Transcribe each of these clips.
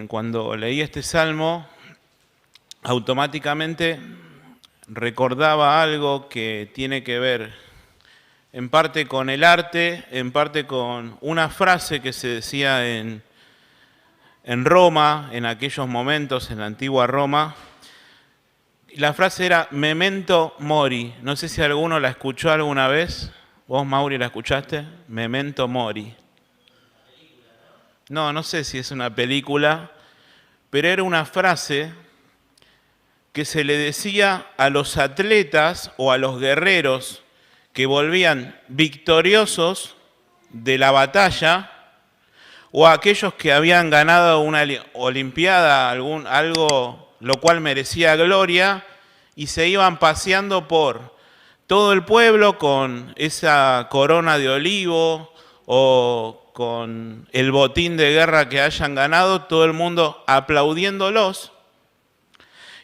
cuando leí este salmo, automáticamente recordaba algo que tiene que ver en parte con el arte, en parte con una frase que se decía en Roma, en aquellos momentos, en la antigua Roma. La frase era memento mori. No sé si alguno la escuchó alguna vez. ¿Vos, Mauri, la escuchaste? Memento mori. No sé si es una película, pero era una frase que se le decía a los atletas o a los guerreros que volvían victoriosos de la batalla, o a aquellos que habían ganado una olimpiada, algo lo cual merecía gloria, y se iban paseando por todo el pueblo con esa corona de olivo o con el botín de guerra que hayan ganado, todo el mundo aplaudiéndolos.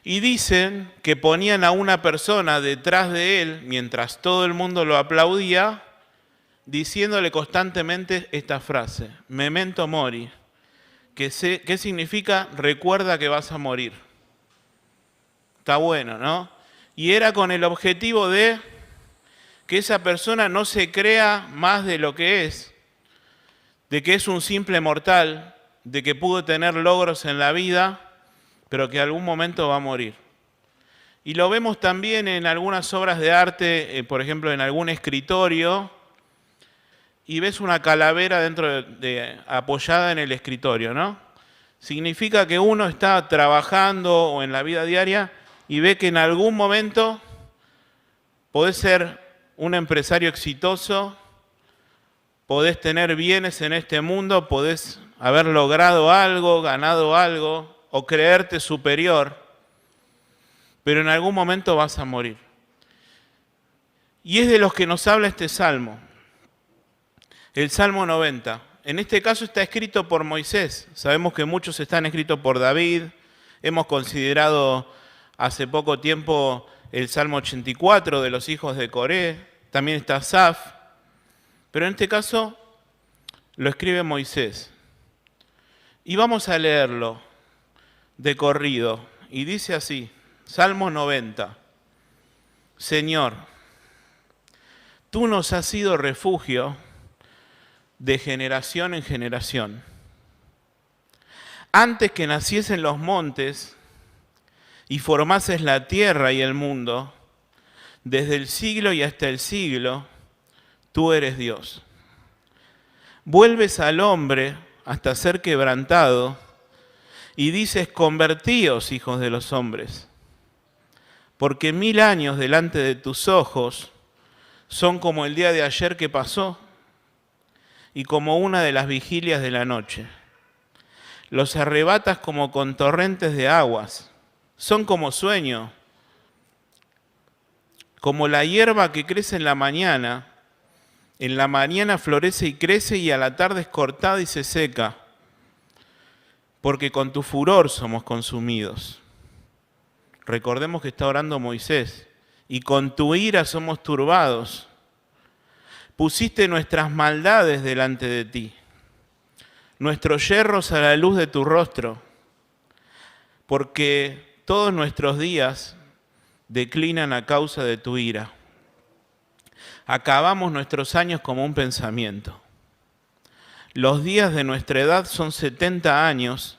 Y dicen que ponían a una persona detrás de él, mientras todo el mundo lo aplaudía, diciéndole constantemente esta frase, memento mori, que significa recuerda que vas a morir. Está bueno, ¿no? Y era con el objetivo de que esa persona no se crea más de lo que es, de que es un simple mortal, de que pudo tener logros en la vida, pero que algún momento va a morir. Y lo vemos también en algunas obras de arte, por ejemplo, en algún escritorio, y ves una calavera apoyada en el escritorio, ¿no? Significa que uno está trabajando o en la vida diaria y ve que en algún momento podés ser un empresario exitoso, podés tener bienes en este mundo, podés haber logrado algo, ganado algo, o creerte superior, pero en algún momento vas a morir. Y es de los que nos habla este salmo, el Salmo 90. En este caso está escrito por Moisés. Sabemos que muchos están escritos por David. Hemos considerado hace poco tiempo el Salmo 84 de los hijos de Coré. También está Asaf. Pero en este caso lo escribe Moisés. Y vamos a leerlo de corrido. Y dice así, Salmo 90. Señor, tú nos has sido refugio de generación en generación. Antes que naciesen los montes y formases la tierra y el mundo, desde el siglo y hasta el siglo, tú eres Dios. Vuelves al hombre hasta ser quebrantado y dices, convertíos, hijos de los hombres, porque 1000 años delante de tus ojos son como el día de ayer que pasó y como una de las vigilias de la noche. Los arrebatas como con torrentes de aguas, son como sueño, como la hierba que crece en la mañana florece y crece y a la tarde es cortada y se seca, porque con tu furor somos consumidos. Recordemos que está orando Moisés, y con tu ira somos turbados. Pusiste nuestras maldades delante de ti, nuestros yerros a la luz de tu rostro, porque todos nuestros días declinan a causa de tu ira. Acabamos nuestros años como un pensamiento. Los días de nuestra edad son 70 años,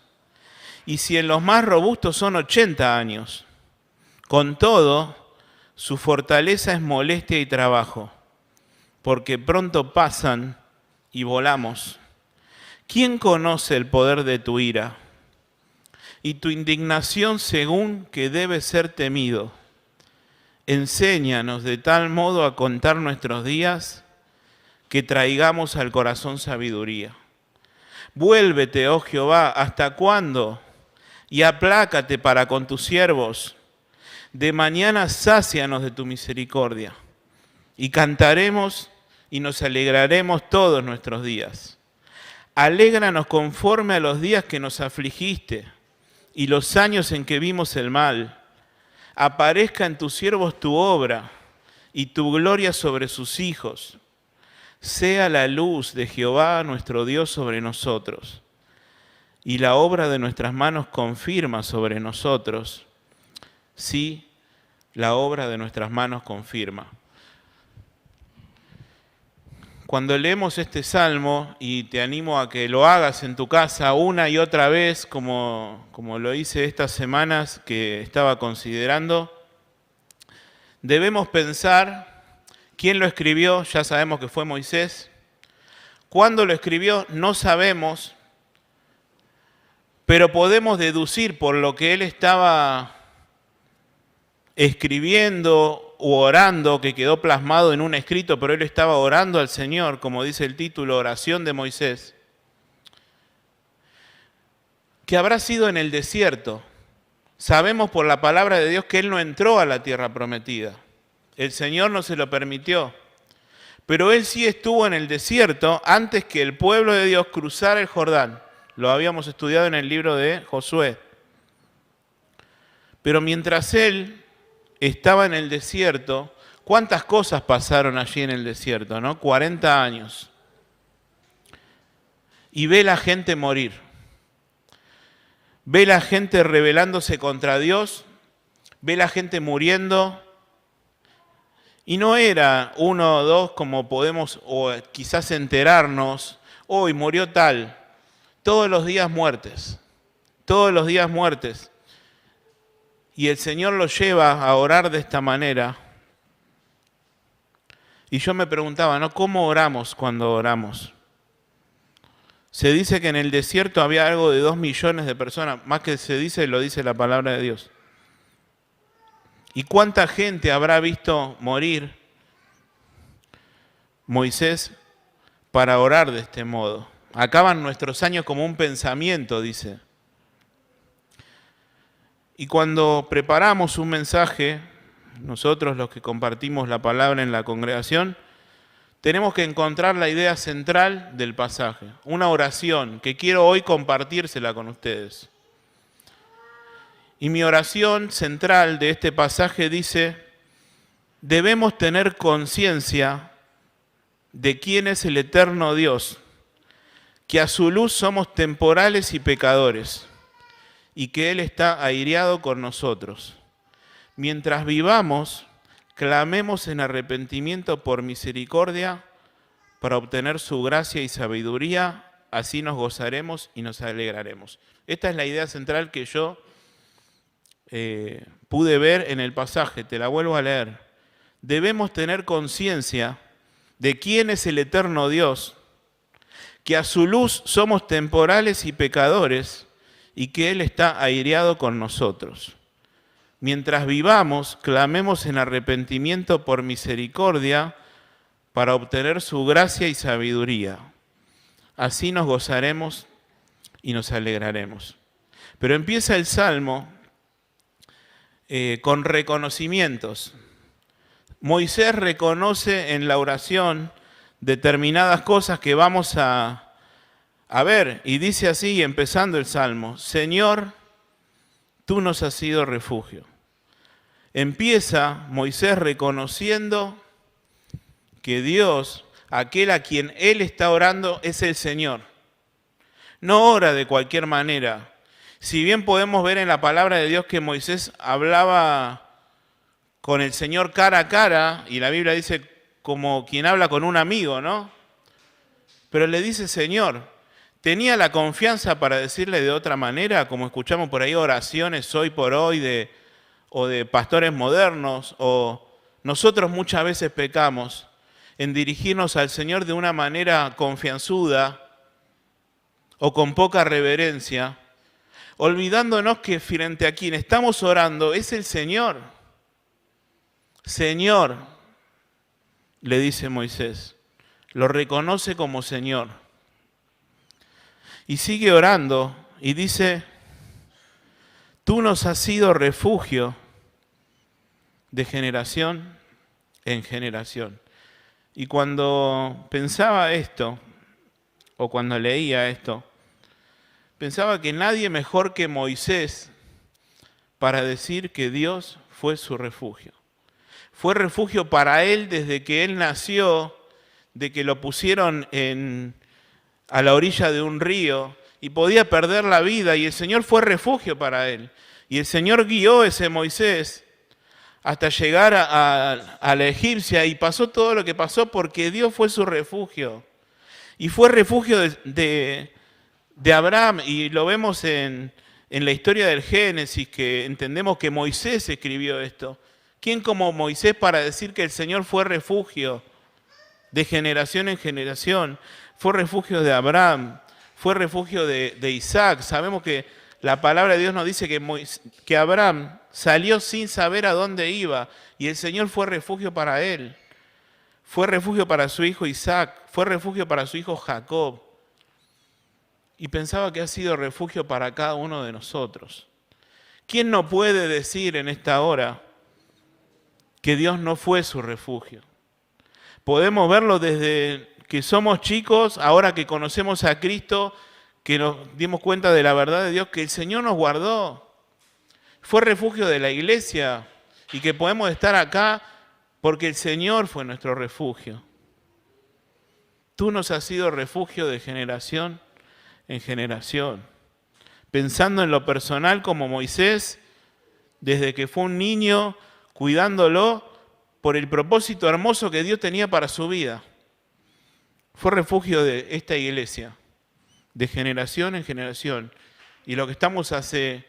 y si en los más robustos son 80 años. Con todo, su fortaleza es molestia y trabajo, porque pronto pasan y volamos. ¿Quién conoce el poder de tu ira? Y tu indignación según que debe ser temido. Enséñanos de tal modo a contar nuestros días que traigamos al corazón sabiduría. Vuélvete, oh Jehová, ¿hasta cuándo? Y aplácate para con tus siervos. De mañana sácianos de tu misericordia. Y cantaremos y nos alegraremos todos nuestros días. Alégranos conforme a los días que nos afligiste y los años en que vimos el mal. Aparezca en tus siervos tu obra y tu gloria sobre sus hijos. Sea la luz de Jehová nuestro Dios sobre nosotros. y la obra de nuestras manos confirma sobre nosotros. Sí, la obra de nuestras manos confirma. Cuando leemos este salmo, y te animo a que lo hagas en tu casa una y otra vez, como lo hice estas semanas que estaba considerando, debemos pensar quién lo escribió. Ya sabemos que fue Moisés. ¿Cuándo lo escribió? No sabemos, pero podemos deducir por lo que él estaba escribiendo u orando, que quedó plasmado en un escrito, pero él estaba orando al Señor, como dice el título, Oración de Moisés, que habrá sido en el desierto. Sabemos por la palabra de Dios que él no entró a la tierra prometida. El Señor no se lo permitió. Pero él sí estuvo en el desierto antes que el pueblo de Dios cruzara el Jordán. Lo habíamos estudiado en el libro de Josué. Pero mientras él estaba en el desierto, ¿cuántas cosas pasaron allí en el desierto, no? 40 años. Y ve la gente morir. Ve la gente rebelándose contra Dios. Ve la gente muriendo. Y no era uno o dos como podemos o quizás enterarnos, hoy murió tal. Todos los días muertes. Todos los días muertes. Y el Señor lo lleva a orar de esta manera. Y yo me preguntaba, ¿no? ¿Cómo oramos cuando oramos? Se dice que en el desierto había algo de 2 millones de personas. Más que se dice, lo dice la palabra de Dios. ¿Y cuánta gente habrá visto morir Moisés para orar de este modo? Acaban nuestros años como un pensamiento, dice. Y cuando preparamos un mensaje, nosotros los que compartimos la palabra en la congregación, tenemos que encontrar la idea central del pasaje, una oración que quiero hoy compartírsela con ustedes. Y mi oración central de este pasaje dice, debemos tener conciencia de quién es el eterno Dios, que a su luz somos temporales y pecadores, y que Él está airado con nosotros. Mientras vivamos, clamemos en arrepentimiento por misericordia para obtener su gracia y sabiduría, así nos gozaremos y nos alegraremos. Esta es la idea central que yo pude ver en el pasaje, te la vuelvo a leer. Debemos tener conciencia de quién es el eterno Dios, que a su luz somos temporales y pecadores, y que Él está airado con nosotros. Mientras vivamos, clamemos en arrepentimiento por misericordia para obtener su gracia y sabiduría. Así nos gozaremos y nos alegraremos. Pero empieza el Salmo con reconocimientos. Moisés reconoce en la oración determinadas cosas que vamos a ver, y dice así, empezando el Salmo, Señor, tú nos has sido refugio. Empieza Moisés reconociendo que Dios, aquel a quien él está orando, es el Señor. No ora de cualquier manera. Si bien podemos ver en la palabra de Dios que Moisés hablaba con el Señor cara a cara, y la Biblia dice como quien habla con un amigo, ¿no? Pero le dice Señor. ¿Tenía la confianza para decirle de otra manera, como escuchamos por ahí oraciones hoy por hoy o de pastores modernos, o nosotros muchas veces pecamos en dirigirnos al Señor de una manera confianzuda o con poca reverencia, olvidándonos que frente a quien estamos orando es el Señor? Señor, le dice Moisés, lo reconoce como Señor. Y sigue orando y dice, tú nos has sido refugio de generación en generación. Y cuando pensaba esto, o cuando leía esto, pensaba que nadie mejor que Moisés para decir que Dios fue su refugio. Fue refugio para él desde que él nació, de que lo pusieron a la orilla de un río y podía perder la vida, y el Señor fue refugio para él. Y el Señor guió a ese Moisés hasta llegar a la egipcia, y pasó todo lo que pasó porque Dios fue su refugio. Y fue refugio de Abraham, y lo vemos en la historia del Génesis, que entendemos que Moisés escribió esto. ¿Quién como Moisés para decir que el Señor fue refugio de generación en generación? Fue refugio de Abraham, fue refugio de Isaac. Sabemos que la palabra de Dios nos dice que Abraham salió sin saber a dónde iba, y el Señor fue refugio para él. Fue refugio para su hijo Isaac, fue refugio para su hijo Jacob. Y pensaba que ha sido refugio para cada uno de nosotros. ¿Quién no puede decir en esta hora que Dios no fue su refugio? Podemos verlo desde que somos chicos, ahora que conocemos a Cristo, que nos dimos cuenta de la verdad de Dios, que el Señor nos guardó. Fue refugio de la iglesia, y que podemos estar acá porque el Señor fue nuestro refugio. Tú nos has sido refugio de generación en generación. Pensando en lo personal como Moisés, desde que fue un niño, cuidándolo por el propósito hermoso que Dios tenía para su vida. Fue refugio de esta iglesia, de generación en generación. Y lo que estamos hace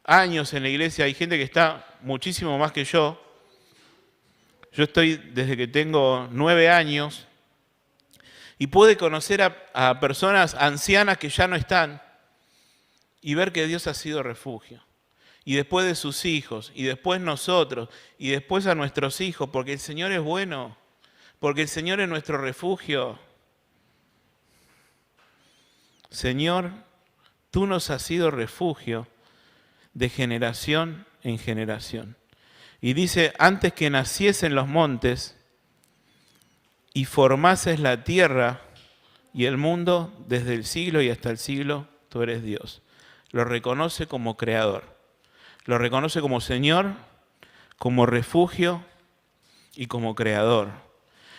años en la iglesia, hay gente que está muchísimo más que yo. Yo estoy desde que tengo 9 años y pude conocer a personas ancianas que ya no están y ver que Dios ha sido refugio. Y después de sus hijos, y después nosotros, y después a nuestros hijos, porque el Señor es bueno, porque el Señor es nuestro refugio. Señor, tú nos has sido refugio de generación en generación. Y dice, antes que naciesen los montes y formases la tierra y el mundo, desde el siglo y hasta el siglo, tú eres Dios. Lo reconoce como creador, lo reconoce como Señor, como refugio y como creador.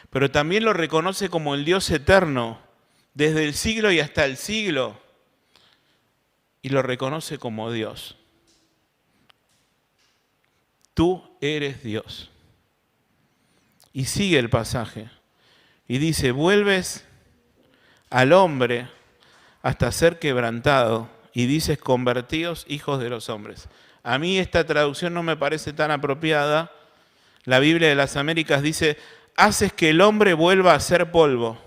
Pero también lo reconoce como el Dios eterno, desde el siglo y hasta el siglo, y lo reconoce como Dios. Tú eres Dios. Y sigue el pasaje. Y dice, vuelves al hombre hasta ser quebrantado. Y dices, convertíos hijos de los hombres. A mí esta traducción no me parece tan apropiada. La Biblia de las Américas dice, haces que el hombre vuelva a ser polvo.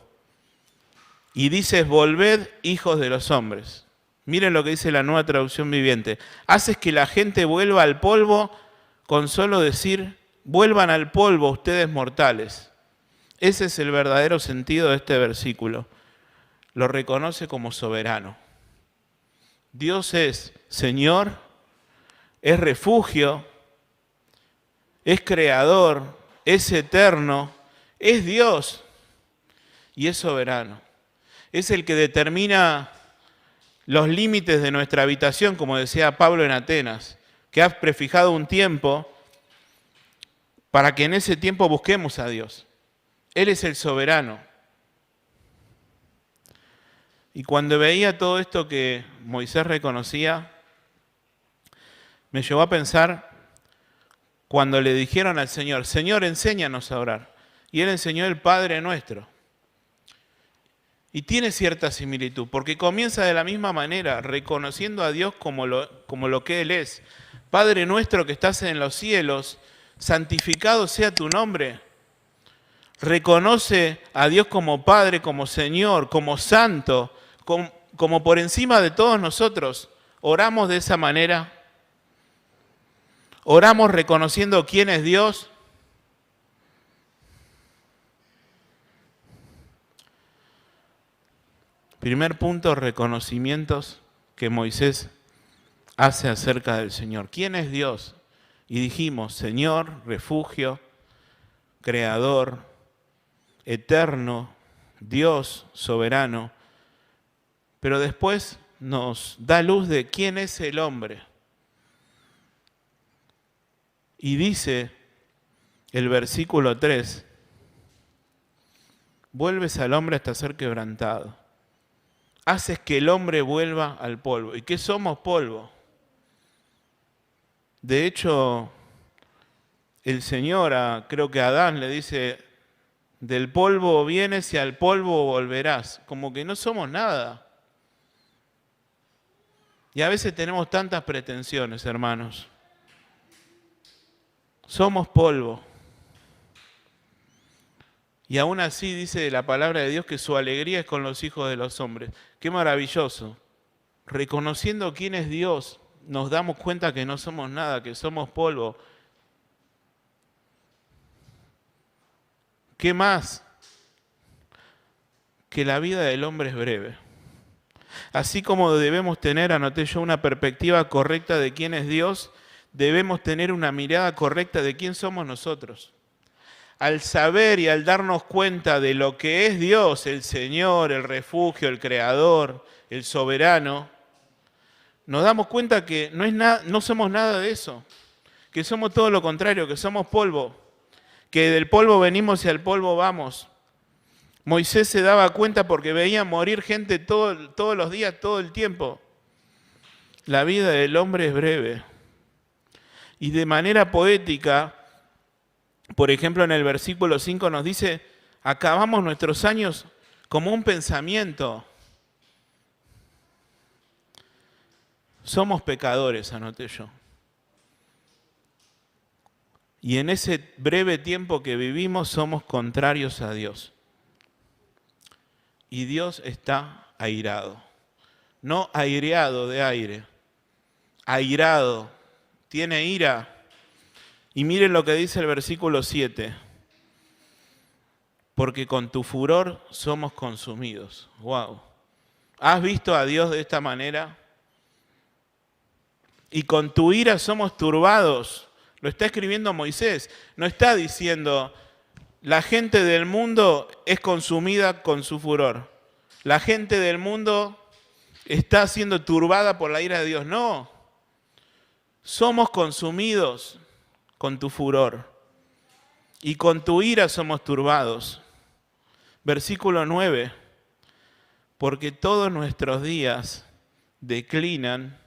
Y dices, volved hijos de los hombres. Miren lo que dice la Nueva Traducción Viviente. Haces que la gente vuelva al polvo con solo decir, vuelvan al polvo ustedes mortales. Ese es el verdadero sentido de este versículo. Lo reconoce como soberano. Dios es Señor, es refugio, es creador, es eterno, es Dios y es soberano. Es el que determina los límites de nuestra habitación, como decía Pablo en Atenas, que ha prefijado un tiempo para que en ese tiempo busquemos a Dios. Él es el soberano. Y cuando veía todo esto que Moisés reconocía, me llevó a pensar cuando le dijeron al Señor, Señor, enséñanos a orar. Y Él enseñó el Padre Nuestro. Y tiene cierta similitud, porque comienza de la misma manera, reconociendo a Dios como lo que Él es. Padre nuestro que estás en los cielos, santificado sea tu nombre. Reconoce a Dios como Padre, como Señor, como Santo, como por encima de todos nosotros. Oramos de esa manera. Oramos reconociendo quién es Dios. Primer punto, reconocimientos que Moisés hace acerca del Señor. ¿Quién es Dios? Y dijimos, Señor, refugio, creador, eterno, Dios soberano. Pero después nos da luz de quién es el hombre. Y dice el versículo 3, vuelves al hombre hasta ser quebrantado. haces que el hombre vuelva al polvo. ¿Y qué somos? Polvo. De hecho, el Señor, creo que a Adán le dice, del polvo vienes y al polvo volverás. Como que no somos nada. Y a veces tenemos tantas pretensiones, hermanos. Somos polvo. Y aún así dice la palabra de Dios que su alegría es con los hijos de los hombres. ¡Qué maravilloso! Reconociendo quién es Dios, nos damos cuenta que no somos nada, que somos polvo. ¿Qué más? Que la vida del hombre es breve. Así como debemos tener, anoté yo, una perspectiva correcta de quién es Dios, debemos tener una mirada correcta de quién somos nosotros. Al saber y al darnos cuenta de lo que es Dios, el Señor, el refugio, el Creador, el soberano, nos damos cuenta que no somos nada de eso, que somos todo lo contrario, que somos polvo, que del polvo venimos y al polvo vamos. Moisés se daba cuenta porque veía morir gente todos los días, todo el tiempo. La vida del hombre es breve. Y de manera poética, por ejemplo, en el versículo 5 nos dice, acabamos nuestros años como un pensamiento. Somos pecadores, anoté yo. Y en ese breve tiempo que vivimos somos contrarios a Dios. Y Dios está airado. No aireado de aire. Airado. Tiene ira. Y miren lo que dice el versículo 7. Porque con tu furor somos consumidos. Wow. ¿Has visto a Dios de esta manera? Y con tu ira somos turbados. Lo está escribiendo Moisés. No está diciendo, la gente del mundo es consumida con su furor. La gente del mundo está siendo turbada por la ira de Dios. No. Somos consumidos con tu furor. Y con tu ira somos turbados. Versículo 9. Porque todos nuestros días declinan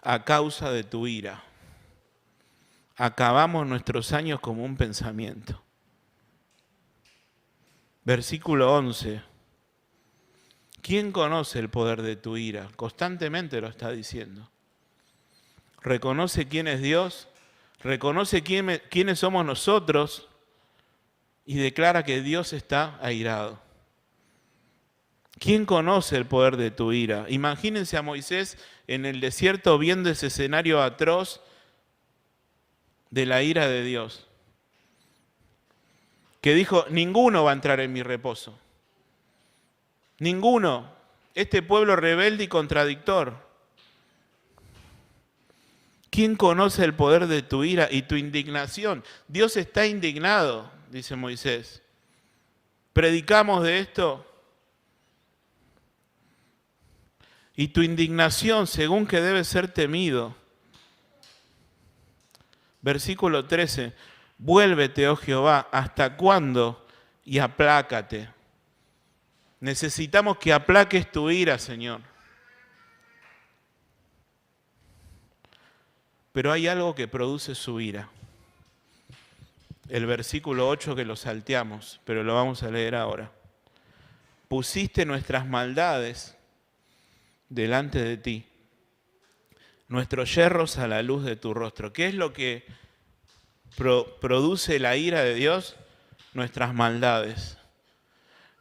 a causa de tu ira. Acabamos nuestros años como un pensamiento. Versículo 11. ¿Quién conoce el poder de tu ira? Constantemente lo está diciendo. Reconoce quién es Dios, reconoce quiénes somos nosotros y declara que Dios está airado. ¿Quién conoce el poder de tu ira? Imagínense a Moisés en el desierto viendo ese escenario atroz de la ira de Dios. Que dijo, ninguno va a entrar en mi reposo. Ninguno. Este pueblo rebelde y contradictor. ¿Quién conoce el poder de tu ira y tu indignación? Dios está indignado, dice Moisés. Predicamos de esto. Y tu indignación, según que debe ser temido. Versículo 13. Vuélvete, oh Jehová, ¿hasta cuándo? Y aplácate. Necesitamos que aplaques tu ira, Señor. Pero hay algo que produce su ira. El versículo 8 que lo salteamos, pero lo vamos a leer ahora. Pusiste nuestras maldades delante de ti, nuestros yerros a la luz de tu rostro. ¿Qué es lo que produce la ira de Dios? Nuestras maldades.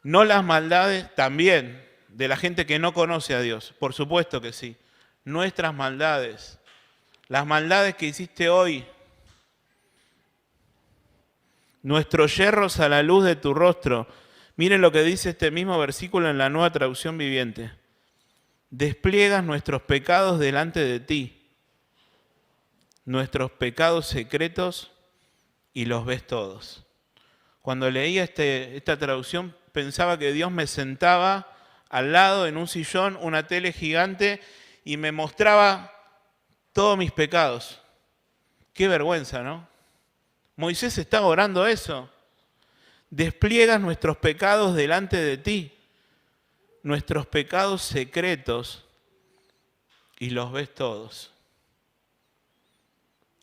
No las maldades también de la gente que no conoce a Dios, por supuesto que sí. Nuestras maldades. Las maldades que hiciste hoy, nuestros yerros a la luz de tu rostro. Miren lo que dice este mismo versículo en la Nueva Traducción Viviente. Despliegas nuestros pecados delante de ti, nuestros pecados secretos y los ves todos. Cuando leía esta traducción pensaba que Dios me sentaba al lado en un sillón, una tele gigante y me mostraba todos mis pecados. Qué vergüenza, ¿no? Moisés está orando eso. Despliegas nuestros pecados delante de ti. nuestros pecados secretos y los ves todos.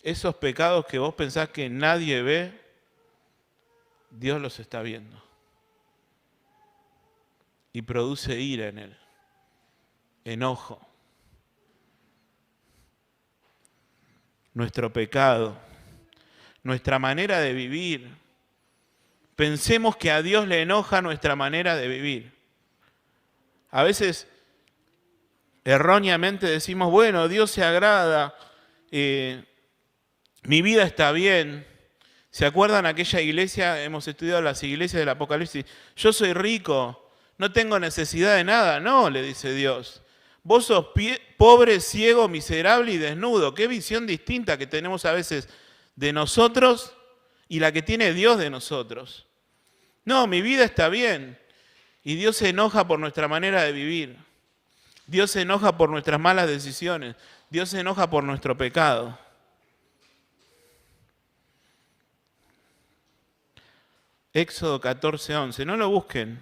Esos pecados que vos pensás que nadie ve, Dios los está viendo. Y produce ira en él, enojo. Nuestro pecado, nuestra manera de vivir. Pensemos que a Dios le enoja nuestra manera de vivir. A veces erróneamente decimos, bueno, Dios se agrada, mi vida está bien. ¿Se acuerdan aquella iglesia? Hemos estudiado las iglesias del Apocalipsis. Yo soy rico, no tengo necesidad de nada. No, le dice Dios. Vos sos pobre, ciego, miserable y desnudo. Qué visión distinta que tenemos a veces de nosotros y la que tiene Dios de nosotros. No, mi vida está bien. Y Dios se enoja por nuestra manera de vivir. Dios se enoja por nuestras malas decisiones. Dios se enoja por nuestro pecado. Éxodo 14:11. No lo busquen.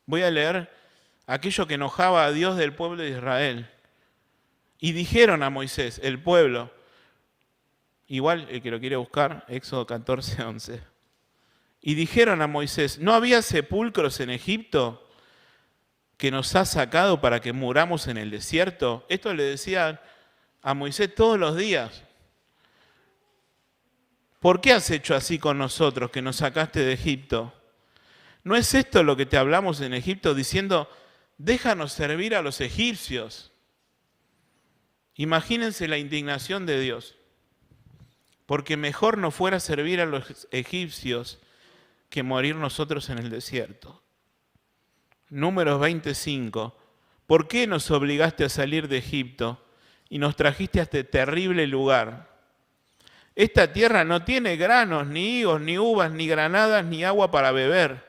Voy a leer aquello que enojaba a Dios del pueblo de Israel. Y dijeron a Moisés, el pueblo, igual el que lo quiere buscar, Éxodo 14:11. Y dijeron a Moisés, ¿no había sepulcros en Egipto que nos has sacado para que muramos en el desierto? Esto le decían a Moisés todos los días. ¿Por qué has hecho así con nosotros que nos sacaste de Egipto? ¿No es esto lo que te hablamos en Egipto diciendo, déjanos servir a los egipcios? Imagínense la indignación de Dios. Porque mejor no fuera servir a los egipcios que morir nosotros en el desierto. Números 25. ¿Por qué nos obligaste a salir de Egipto y nos trajiste a este terrible lugar? Esta tierra no tiene granos, ni higos, ni uvas, ni granadas, ni agua para beber.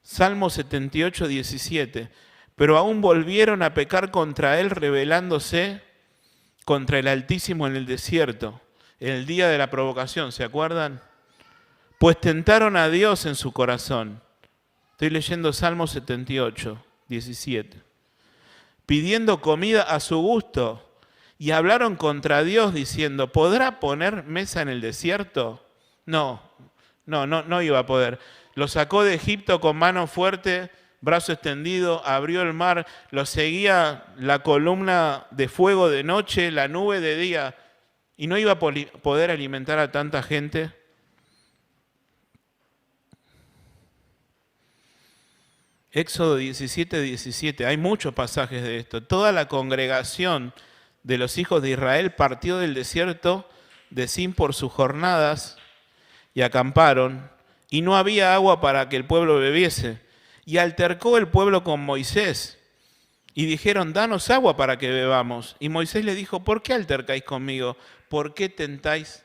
Salmo 78, 17. Pero aún volvieron a pecar contra él, rebelándose contra el Altísimo en el desierto, el día de la provocación, ¿se acuerdan? Pues tentaron a Dios en su corazón. Estoy leyendo Salmo 78, 17. Pidiendo comida a su gusto. Y hablaron contra Dios diciendo, ¿podrá poner mesa en el desierto? No iba a poder. Lo sacó de Egipto con mano fuerte, brazo extendido, abrió el mar, lo seguía la columna de fuego de noche, la nube de día, y no iba a poder alimentar a tanta gente. Éxodo 17, 17, hay muchos pasajes de esto. Toda la congregación de los hijos de Israel partió del desierto de Sin por sus jornadas y acamparon, y no había agua para que el pueblo bebiese. Y altercó el pueblo con Moisés, y dijeron, danos agua para que bebamos. Y Moisés le dijo, ¿por qué altercáis conmigo? ¿Por qué tentáis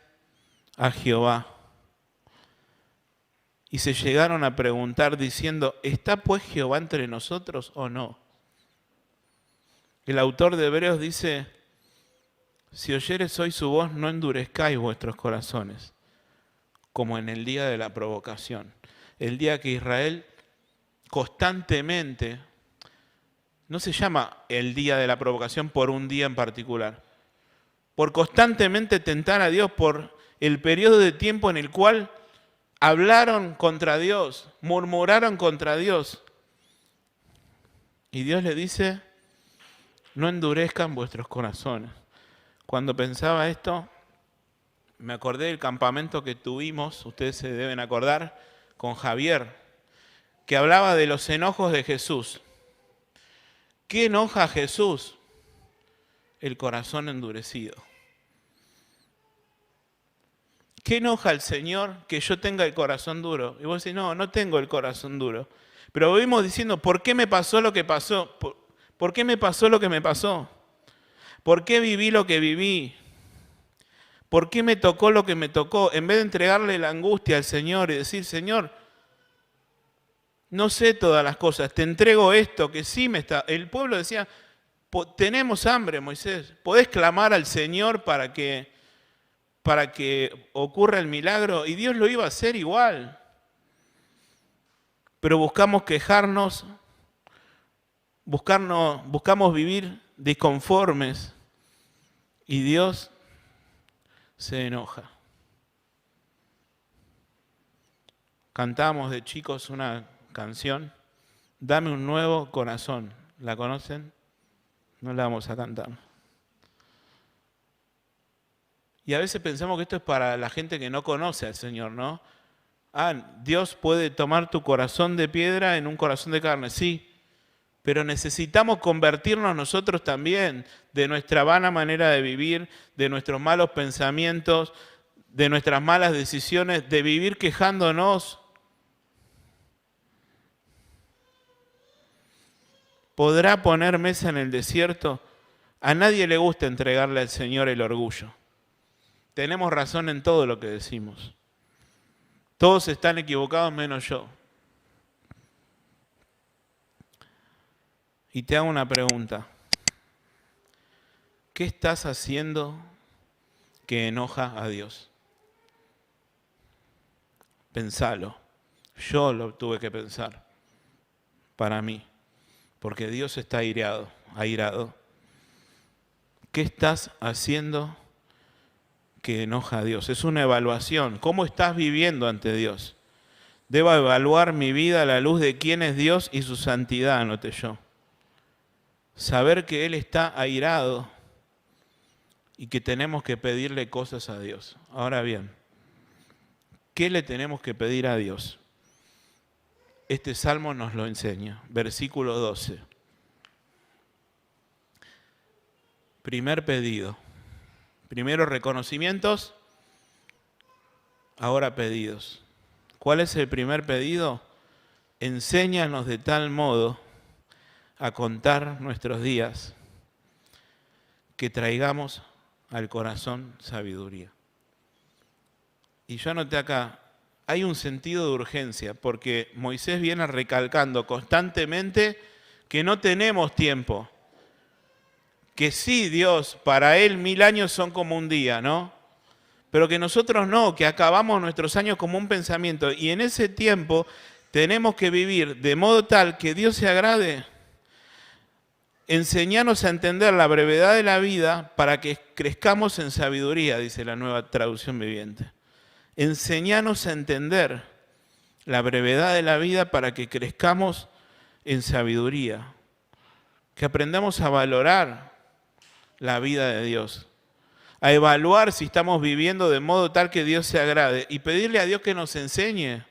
a Jehová? Y se llegaron a preguntar diciendo, ¿está pues Jehová entre nosotros o no? El autor de Hebreos dice, si oyeres hoy su voz, no endurezcáis vuestros corazones, como en el día de la provocación. El día que Israel constantemente, no se llama el día de la provocación por un día en particular, por constantemente tentar a Dios, por el periodo de tiempo en el cual hablaron contra Dios, murmuraron contra Dios. Y Dios le dice, no endurezcan vuestros corazones. Cuando pensaba esto, me acordé del campamento que tuvimos, ustedes se deben acordar, con Javier, que hablaba de los enojos de Jesús. ¿Qué enoja a Jesús? El corazón endurecido. ¿Qué enoja al Señor? Que yo tenga el corazón duro. Y vos decís, no tengo el corazón duro. Pero vivimos diciendo, ¿por qué me pasó lo que pasó? ¿Por qué me pasó lo que me pasó? ¿Por qué viví lo que viví? ¿Por qué me tocó lo que me tocó? En vez de entregarle la angustia al Señor y decir, Señor, no sé todas las cosas, te entrego esto que sí me está... El pueblo decía, tenemos hambre, Moisés, ¿podés clamar al Señor para que ocurra el milagro? Y Dios lo iba a hacer igual. pero buscamos quejarnos, buscamos vivir disconformes y Dios se enoja. Cantamos de chicos una canción, Dame un nuevo corazón. ¿La conocen? No la vamos a cantar. Y a veces pensamos que esto es para la gente que no conoce al Señor, ¿no? Dios puede tomar tu corazón de piedra en un corazón de carne, sí, pero necesitamos convertirnos nosotros también de nuestra vana manera de vivir, de nuestros malos pensamientos, de nuestras malas decisiones, de vivir quejándonos. ¿Podrá poner mesa en el desierto? A nadie le gusta entregarle al Señor el orgullo. Tenemos razón en todo lo que decimos. Todos están equivocados menos yo. Y te hago una pregunta. ¿Qué estás haciendo que enoja a Dios? Pensalo. Yo lo tuve que pensar para mí. Porque Dios está airado. ¿Qué estás haciendo que enoja a Dios? Es una evaluación. ¿Cómo estás viviendo ante Dios? Debo evaluar mi vida a la luz de quién es Dios y su santidad, anoté yo. Saber que Él está airado y que tenemos que pedirle cosas a Dios. Ahora bien, ¿qué le tenemos que pedir a Dios? Este salmo nos lo enseña, versículo 12. Primer pedido. Primero reconocimientos, ahora pedidos. ¿Cuál es el primer pedido? Enséñanos de tal modo a contar nuestros días que traigamos al corazón sabiduría. Y yo anoté acá, hay un sentido de urgencia, porque Moisés viene recalcando constantemente que no tenemos tiempo. Que sí, Dios, para Él 1000 años son como un día, ¿no? Pero que nosotros no, que acabamos nuestros años como un pensamiento. Y en ese tiempo tenemos que vivir de modo tal que Dios se agrade. Enseñanos a entender la brevedad de la vida para que crezcamos en sabiduría, dice la Nueva Traducción Viviente. Enseñanos a entender la brevedad de la vida para que crezcamos en sabiduría. Que aprendamos a valorar la vida de Dios. A evaluar si estamos viviendo de modo tal que Dios se agrade. Y pedirle a Dios que nos enseñe.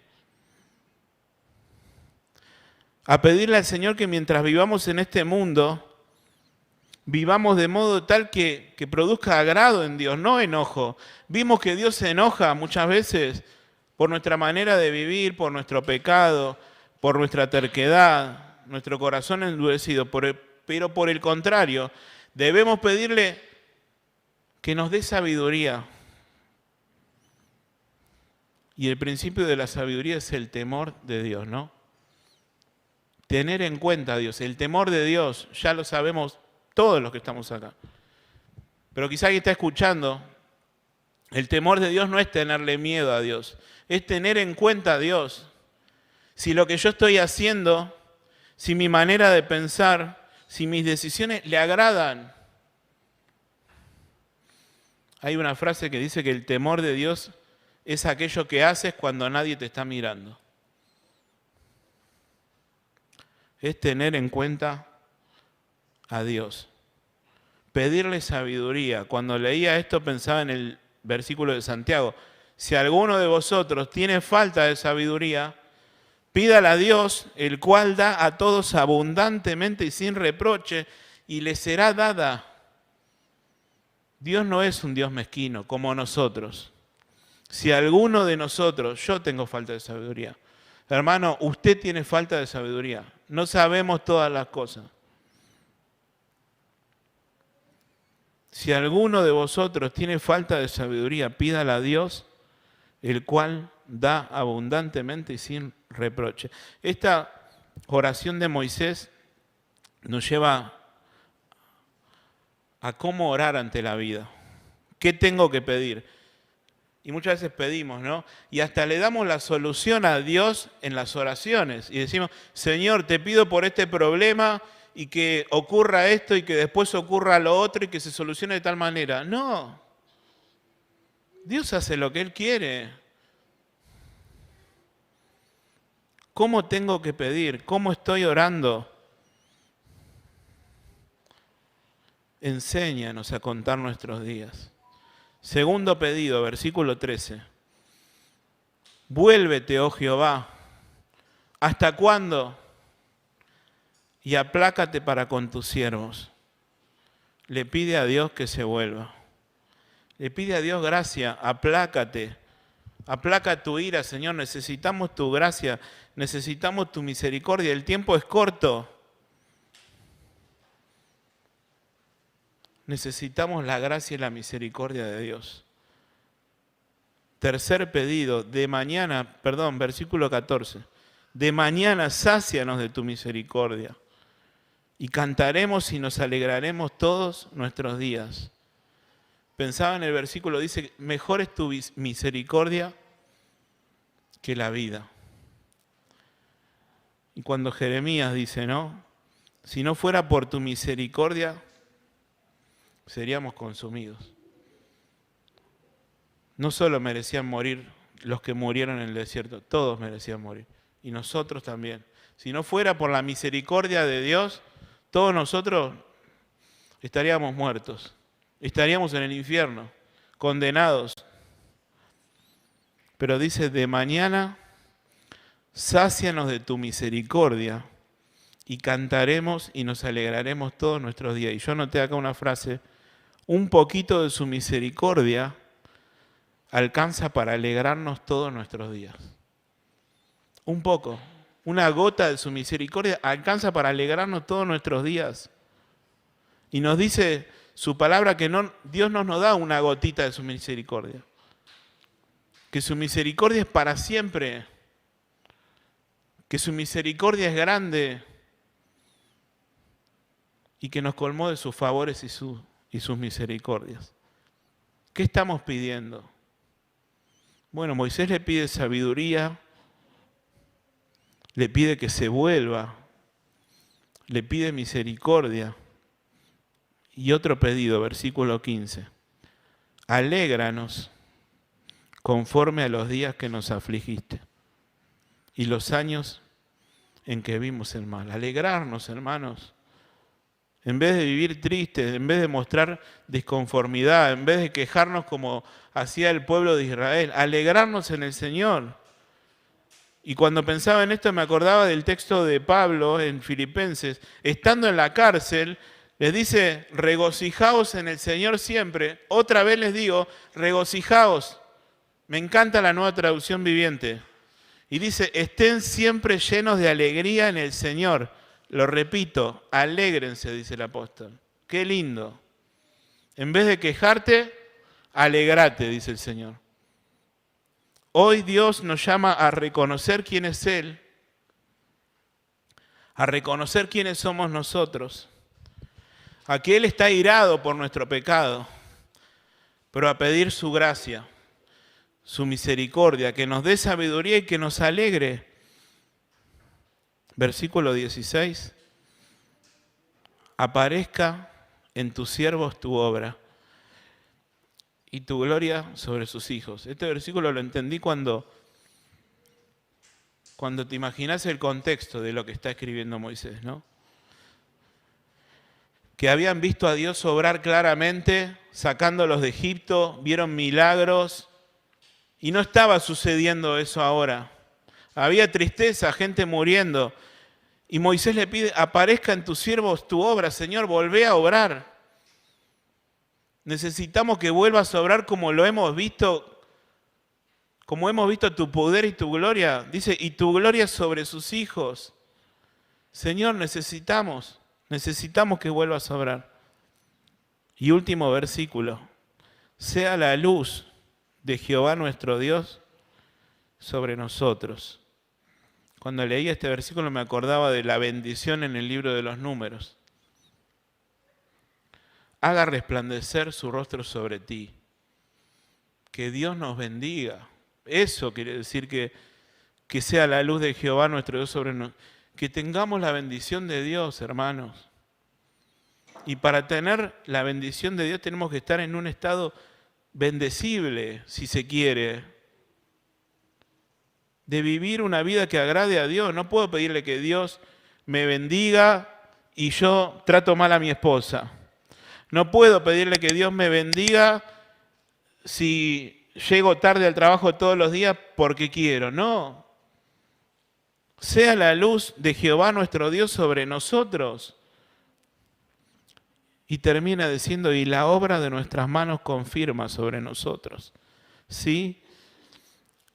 A pedirle al Señor que mientras vivamos en este mundo, vivamos de modo tal que produzca agrado en Dios, no enojo. Vimos que Dios se enoja muchas veces por nuestra manera de vivir, por nuestro pecado, por nuestra terquedad, nuestro corazón endurecido. Pero por el contrario, debemos pedirle que nos dé sabiduría. Y el principio de la sabiduría es el temor de Dios, ¿no? Tener en cuenta a Dios. El temor de Dios, ya lo sabemos todos los que estamos acá. Pero quizá alguien está escuchando. El temor de Dios no es tenerle miedo a Dios, es tener en cuenta a Dios. Si lo que yo estoy haciendo, si mi manera de pensar, si mis decisiones le agradan. Hay una frase que dice que el temor de Dios es aquello que haces cuando nadie te está mirando. Es tener en cuenta a Dios. Pedirle sabiduría. Cuando leía esto pensaba en el versículo de Santiago. Si alguno de vosotros tiene falta de sabiduría, pídala a Dios, el cual da a todos abundantemente y sin reproche, y le será dada. Dios no es un Dios mezquino como nosotros. Si alguno de nosotros, yo tengo falta de sabiduría. Hermano, usted tiene falta de sabiduría. No sabemos todas las cosas. Si alguno de vosotros tiene falta de sabiduría, pídala a Dios, el cual da abundantemente y sin reproche. Esta oración de Moisés nos lleva a cómo orar ante la vida. ¿Qué tengo que pedir? Y muchas veces pedimos, ¿no? Y hasta le damos la solución a Dios en las oraciones. Y decimos, Señor, te pido por este problema y que ocurra esto y que después ocurra lo otro y que se solucione de tal manera. No. Dios hace lo que Él quiere. ¿Cómo tengo que pedir? ¿Cómo estoy orando? Enséñanos a contar nuestros días. Segundo pedido, versículo 13. Vuélvete, oh Jehová. ¿Hasta cuándo? Y aplácate para con tus siervos. Le pide a Dios que se vuelva. Le pide a Dios gracia, aplácate. Aplaca tu ira, Señor. Necesitamos tu gracia, necesitamos tu misericordia. El tiempo es corto. Necesitamos la gracia y la misericordia de Dios. Tercer pedido, versículo 14. De mañana sácianos de tu misericordia y cantaremos y nos alegraremos todos nuestros días. Pensaba en el versículo, dice, mejor es tu misericordia que la vida. Y cuando Jeremías dice, ¿no? Si no fuera por tu misericordia, seríamos consumidos. No solo merecían morir los que murieron en el desierto, todos merecían morir. Y nosotros también. Si no fuera por la misericordia de Dios, todos nosotros estaríamos muertos. Estaríamos en el infierno, condenados. Pero dice, de mañana, sácianos de tu misericordia y cantaremos y nos alegraremos todos nuestros días. Y yo anoté acá una frase, un poquito de su misericordia alcanza para alegrarnos todos nuestros días. Un poco, una gota de su misericordia alcanza para alegrarnos todos nuestros días. Y nos dice su palabra que Dios no nos da una gotita de su misericordia, que su misericordia es para siempre, que su misericordia es grande y que nos colmó de sus favores y sus misericordias. ¿Qué estamos pidiendo? Bueno, Moisés le pide sabiduría, le pide que se vuelva, le pide misericordia. Y otro pedido, versículo 15. Alégranos conforme a los días que nos afligiste y los años en que vimos el mal. Alegrarnos, hermanos. En vez de vivir tristes, en vez de mostrar disconformidad, en vez de quejarnos como hacía el pueblo de Israel, alegrarnos en el Señor. Y cuando pensaba en esto me acordaba del texto de Pablo en Filipenses. Estando en la cárcel, les dice, regocijaos en el Señor siempre. Otra vez les digo, regocijaos. Me encanta la Nueva Traducción Viviente. Y dice, estén siempre llenos de alegría en el Señor. Lo repito, alégrense, dice el apóstol. Qué lindo. En vez de quejarte, alegrate, dice el Señor. Hoy Dios nos llama a reconocer quién es Él, a reconocer quiénes somos nosotros, a que Él está airado por nuestro pecado, pero a pedir su gracia, su misericordia, que nos dé sabiduría y que nos alegre. Versículo 16. Aparezca en tus siervos tu obra y tu gloria sobre sus hijos. Este versículo lo entendí cuando te imaginas el contexto de lo que está escribiendo Moisés, ¿no? Que habían visto a Dios obrar claramente, sacándolos de Egipto, vieron milagros y no estaba sucediendo eso ahora. Había tristeza, gente muriendo. Y Moisés le pide, aparezca en tus siervos tu obra, Señor, volvé a obrar. Necesitamos que vuelvas a obrar como hemos visto tu poder y tu gloria. Dice, y tu gloria sobre sus hijos. Señor, necesitamos que vuelvas a obrar. Y último versículo, sea la luz de Jehová nuestro Dios sobre nosotros. Cuando leía este versículo me acordaba de la bendición en el libro de los Números. Haga resplandecer su rostro sobre ti Que Dios nos bendiga. Eso quiere decir que sea la luz de Jehová nuestro Dios sobre nosotros. Que tengamos la bendición de Dios, hermanos. Y para tener la bendición de Dios tenemos que estar en un estado bendecible, si se quiere. De vivir una vida que agrade a Dios. No puedo pedirle que Dios me bendiga y yo trato mal a mi esposa. No puedo pedirle que Dios me bendiga si llego tarde al trabajo todos los días porque quiero. No. Sea la luz de Jehová nuestro Dios sobre nosotros. Y termina diciendo, y la obra de nuestras manos confirma sobre nosotros. ¿Sí?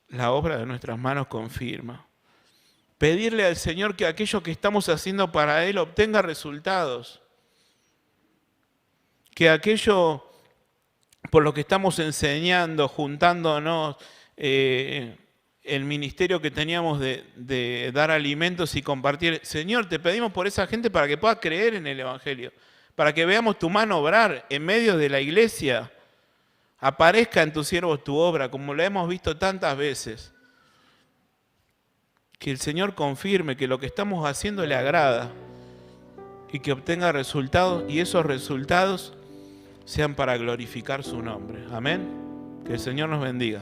La obra de nuestras manos confirma. Pedirle al Señor que aquello que estamos haciendo para Él obtenga resultados. Que aquello por lo que estamos enseñando, juntándonos, el ministerio que teníamos de dar alimentos y compartir. Señor, te pedimos por esa gente para que pueda creer en el Evangelio, para que veamos tu mano obrar en medio de la iglesia. Aparezca en tus siervos tu obra, como lo hemos visto tantas veces. Que el Señor confirme que lo que estamos haciendo le agrada y que obtenga resultados, y esos resultados sean para glorificar su nombre. Amén. Que el Señor nos bendiga.